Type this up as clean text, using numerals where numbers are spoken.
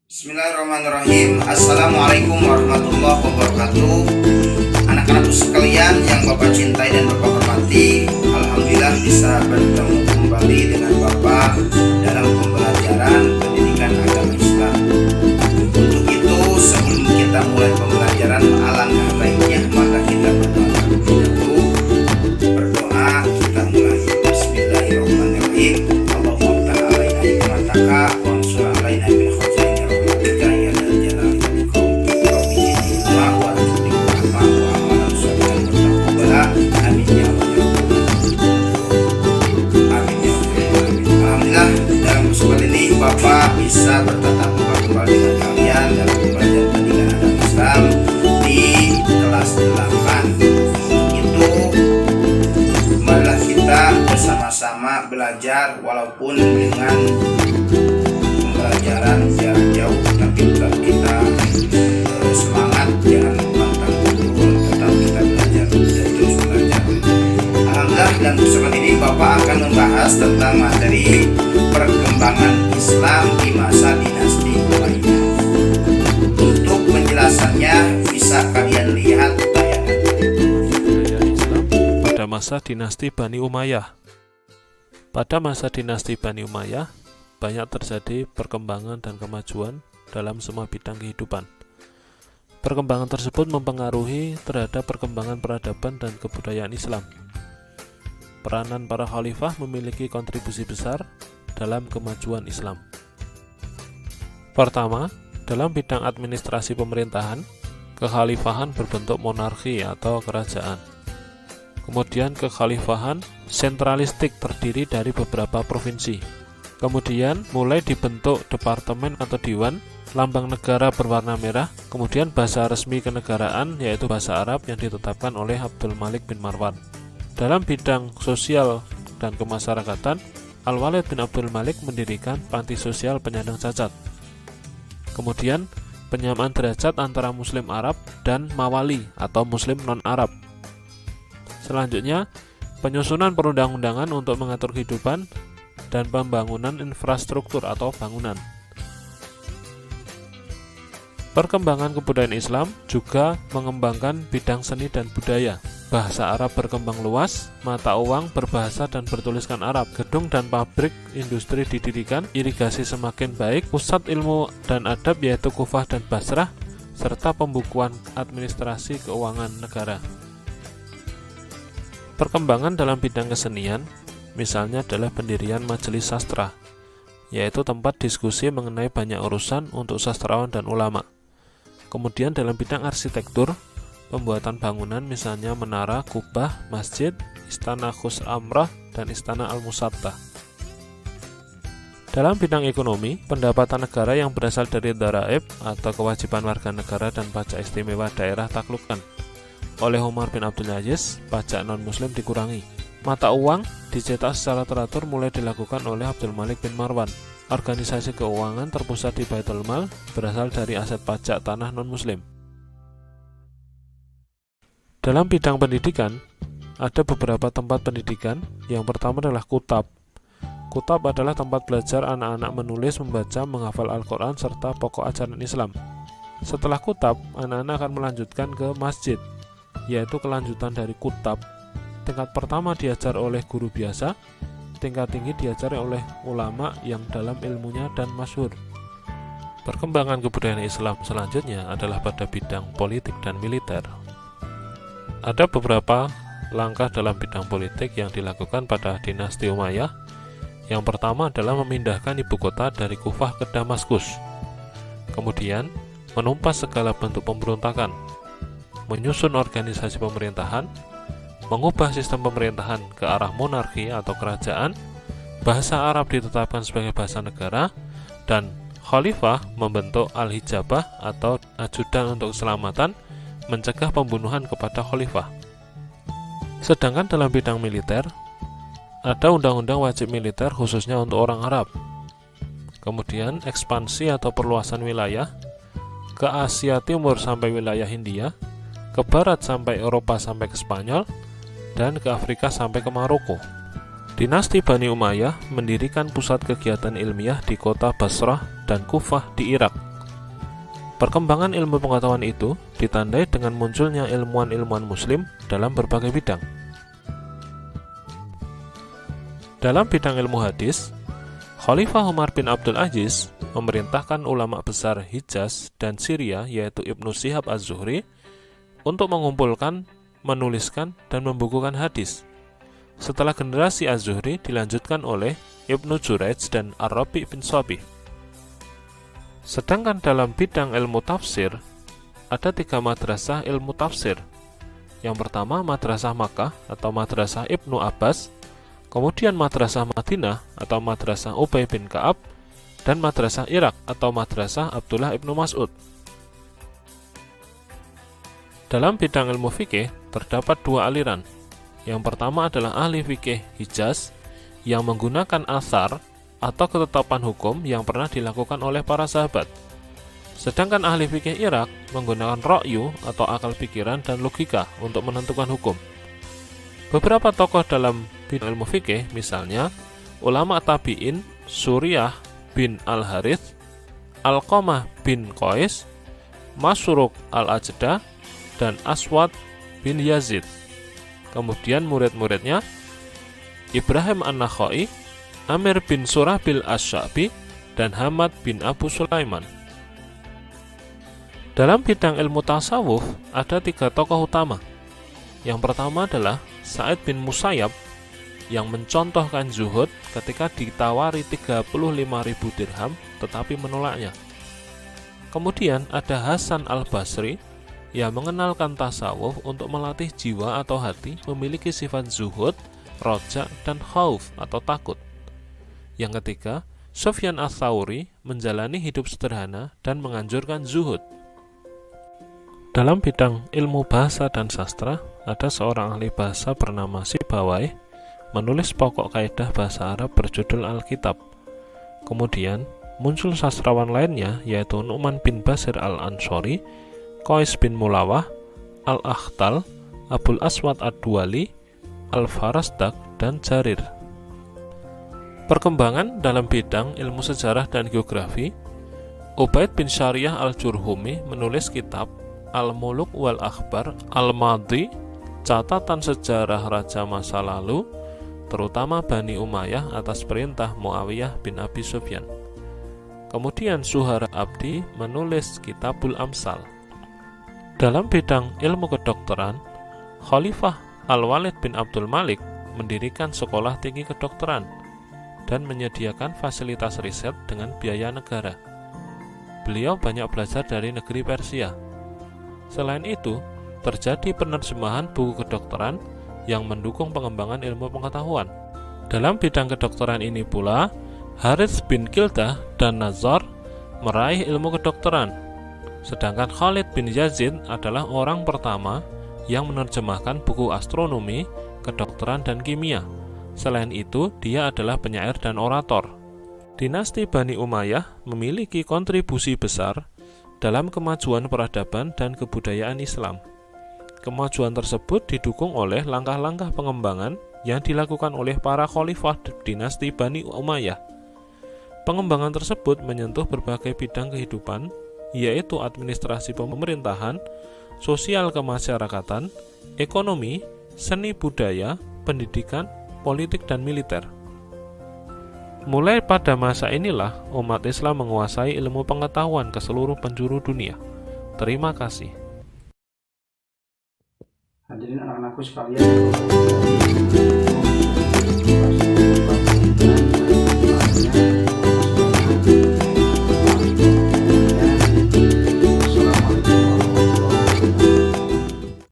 Bismillahirrahmanirrahim. Assalamualaikum warahmatullahi wabarakatuh. Anak-anakku sekalian yang Bapak cintai dan Bapak hormati, alhamdulillah bisa bertemu kembali dengan Bapak dalam pembelajaran pendidikan agama Islam. Untuk itu, sebelum kita mulai pembelajaran, alangkah baiknya maka kita berdoa terlebih dahulu. Berdoa kita mulai. Bismillahirrahmanirrahim. Allahumma ftah alaina hikmataka wa ansur alaina min khazaini rahmatika ya dzal jalali wal ikram. Rabbi zidni ilma wa rzuqni fahma wa amalan sholihan mutaqabbala. Amin ya rabbal alamin. Amin ya rabbal alamin. Alhamdulillah, dalam kesempatan ini Bapak bisa bertatap muka kembali dengan kalian dalam pembelajaran pendidikan agama Islam di kelas 8. Itu marilah kita bersama-sama belajar walaupun dengan pembelajaran jarak jauh, tapi tetap kita semangat, jangan pantang turun, tetap kita belajar dan terus belajar. Alhamdulillah, dalam kesempatan ini Bapak akan membahas tentang materi perkembangan Islam di masa dinasti Umayyah. Untuk penjelasannya bisa kalian lihat tayangan. Budaya Islam pada masa dinasti Bani Umayyah. Pada masa dinasti Bani Umayyah, banyak terjadi perkembangan dan kemajuan dalam semua bidang kehidupan. Perkembangan tersebut mempengaruhi terhadap perkembangan peradaban dan kebudayaan Islam. Peranan para khalifah memiliki kontribusi besar dalam kemajuan Islam. Pertama, dalam bidang administrasi pemerintahan, kekhalifahan berbentuk monarki atau kerajaan. Kemudian kekhalifahan sentralistik terdiri dari beberapa provinsi. Kemudian mulai dibentuk departemen atau diwan, lambang negara berwarna merah, kemudian bahasa resmi kenegaraan yaitu bahasa Arab yang ditetapkan oleh Abdul Malik bin Marwan. Dalam bidang sosial dan kemasyarakatan, Al-Walid bin Abdul Malik mendirikan panti sosial penyandang cacat. Kemudian penyamaan derajat antara Muslim Arab dan Mawali atau Muslim non-Arab. Selanjutnya, penyusunan perundang-undangan untuk mengatur kehidupan dan pembangunan infrastruktur atau bangunan. Perkembangan kebudayaan Islam juga mengembangkan bidang seni dan budaya. Bahasa Arab berkembang luas, mata uang berbahasa dan bertuliskan Arab, gedung dan pabrik industri didirikan, irigasi semakin baik, pusat ilmu dan adab yaitu Kufah dan Basrah, serta pembukuan administrasi keuangan negara. Perkembangan dalam bidang kesenian, misalnya adalah pendirian majelis sastra, yaitu tempat diskusi mengenai banyak urusan untuk sastrawan dan ulama. Kemudian dalam bidang arsitektur, pembuatan bangunan misalnya menara, kubah, masjid, istana Khus Amrah, dan istana Al-Musattah. Dalam bidang ekonomi, pendapatan negara yang berasal dari dharaib atau kewajiban warga negara dan pajak istimewa daerah taklukkan. Oleh Umar bin Abdul Aziz, pajak non-muslim dikurangi. Mata uang dicetak secara teratur mulai dilakukan oleh Abdul Malik bin Marwan. Organisasi keuangan terpusat di Baitul Mal berasal dari aset pajak tanah non-muslim. Dalam bidang pendidikan, ada beberapa tempat pendidikan. Yang pertama adalah kutab. Kutab adalah tempat belajar anak-anak menulis, membaca, menghafal Al-Quran, serta pokok ajaran Islam. Setelah kutab, anak-anak akan melanjutkan ke masjid, yaitu kelanjutan dari kutab. Tingkat pertama diajar oleh guru biasa, tingkat tinggi diajar oleh ulama yang dalam ilmunya dan masyhur. Perkembangan kebudayaan Islam selanjutnya adalah pada bidang politik dan militer. Ada beberapa langkah dalam bidang politik yang dilakukan pada dinasti Umayyah. Yang pertama adalah memindahkan ibu kota dari Kufah ke Damaskus. Kemudian menumpas segala bentuk pemberontakan, menyusun organisasi pemerintahan, mengubah sistem pemerintahan ke arah monarki atau kerajaan, bahasa Arab ditetapkan sebagai bahasa negara, dan khalifah membentuk al-hijabah atau ajudan untuk keselamatan, mencegah pembunuhan kepada khalifah. Sedangkan dalam bidang militer, ada undang-undang wajib militer khususnya untuk orang Arab. Kemudian ekspansi atau perluasan wilayah ke Asia Timur sampai wilayah Hindia, ke barat sampai Eropa sampai ke Spanyol, dan ke Afrika sampai ke Maroko. Dinasti Bani Umayyah mendirikan pusat kegiatan ilmiah di kota Basrah dan Kufah di Irak. Perkembangan ilmu pengetahuan itu ditandai dengan munculnya ilmuwan-ilmuwan muslim dalam berbagai bidang. Dalam bidang ilmu hadis, Khalifah Umar bin Abdul Aziz memerintahkan ulama besar Hijaz dan Syria yaitu Ibnu Syihab Az-Zuhri untuk mengumpulkan, menuliskan, dan membukukan hadis. Setelah generasi Az-Zuhri dilanjutkan oleh Ibnu Jurayj dan Ar-Rabi' bin Shabih. Sedangkan dalam bidang ilmu tafsir, ada 3 madrasah ilmu tafsir. Yang pertama Madrasah Makkah atau Madrasah Ibnu Abbas, kemudian Madrasah Madinah atau Madrasah Ubay bin Ka'ab, dan Madrasah Irak atau Madrasah Abdullah ibnu Mas'ud. Dalam bidang ilmu fikih, terdapat 2 aliran. Yang pertama adalah ahli fikih Hijaz yang menggunakan asar atau ketetapan hukum yang pernah dilakukan oleh para sahabat. Sedangkan ahli fikih Irak menggunakan ra'yu atau akal pikiran dan logika untuk menentukan hukum. Beberapa tokoh dalam bidang ilmu fikih, misalnya ulama tabi'in Suriyah bin Al-Harith, Alqamah bin Qais, Masruq Al-Ajda, dan Aswad bin Yazid. Kemudian murid-muridnya Ibrahim An-Nakhai, Amir bin Surabil Asy-Sya'bi, dan Hamad bin Abu Sulaiman. Dalam bidang ilmu tasawuf ada 3 tokoh utama. Yang pertama adalah Sa'id bin Musayyab yang mencontohkan zuhud ketika ditawari 35.000 dirham tetapi menolaknya. Kemudian ada Hasan Al-Basri yang mengenalkan tasawuf untuk melatih jiwa atau hati memiliki sifat zuhud, roja, dan khauf atau takut. Yang ketiga, Sufyan Ats-Tsauri menjalani hidup sederhana dan menganjurkan zuhud. Dalam bidang ilmu bahasa dan sastra, ada seorang ahli bahasa bernama Sibawayh menulis pokok kaidah bahasa Arab berjudul Alkitab. Kemudian, muncul sastrawan lainnya yaitu Nu'man bin Bashir Al-Ansori, Qais bin Mulawah, Al-Akhtal, Abul Aswad Ad-Duwali, Al-Farasdak, dan Jarir. Perkembangan dalam bidang ilmu sejarah dan geografi, Ubaid bin Syariah Al-Jurhumi menulis kitab Al-Muluk wal Akhbar Al-Madhi, catatan sejarah raja masa lalu, terutama Bani Umayyah atas perintah Muawiyah bin Abi Sufyan. Kemudian Suhara Abdi menulis Kitabul Amsal. Dalam bidang ilmu kedokteran, Khalifah Al-Walid bin Abdul Malik mendirikan sekolah tinggi kedokteran dan menyediakan fasilitas riset dengan biaya negara. Beliau banyak belajar dari negeri Persia. Selain itu, terjadi penerjemahan buku kedokteran yang mendukung pengembangan ilmu pengetahuan. Dalam bidang kedokteran ini pula, Harits bin Kildah dan Nazar meraih ilmu kedokteran. Sedangkan Khalid bin Yazid adalah orang pertama yang menerjemahkan buku astronomi, kedokteran, dan kimia. Selain itu, dia adalah penyair dan orator. Dinasti Bani Umayyah memiliki kontribusi besar dalam kemajuan peradaban dan kebudayaan Islam. Kemajuan tersebut didukung oleh langkah-langkah pengembangan yang dilakukan oleh para khalifah dinasti Bani Umayyah. Pengembangan tersebut menyentuh berbagai bidang kehidupan, yaitu administrasi pemerintahan, sosial kemasyarakatan, ekonomi, seni budaya, pendidikan, politik, dan militer. Mulai pada masa inilah umat Islam menguasai ilmu pengetahuan ke seluruh penjuru dunia. Terima kasih. Hadirin anak-anakku sekalian,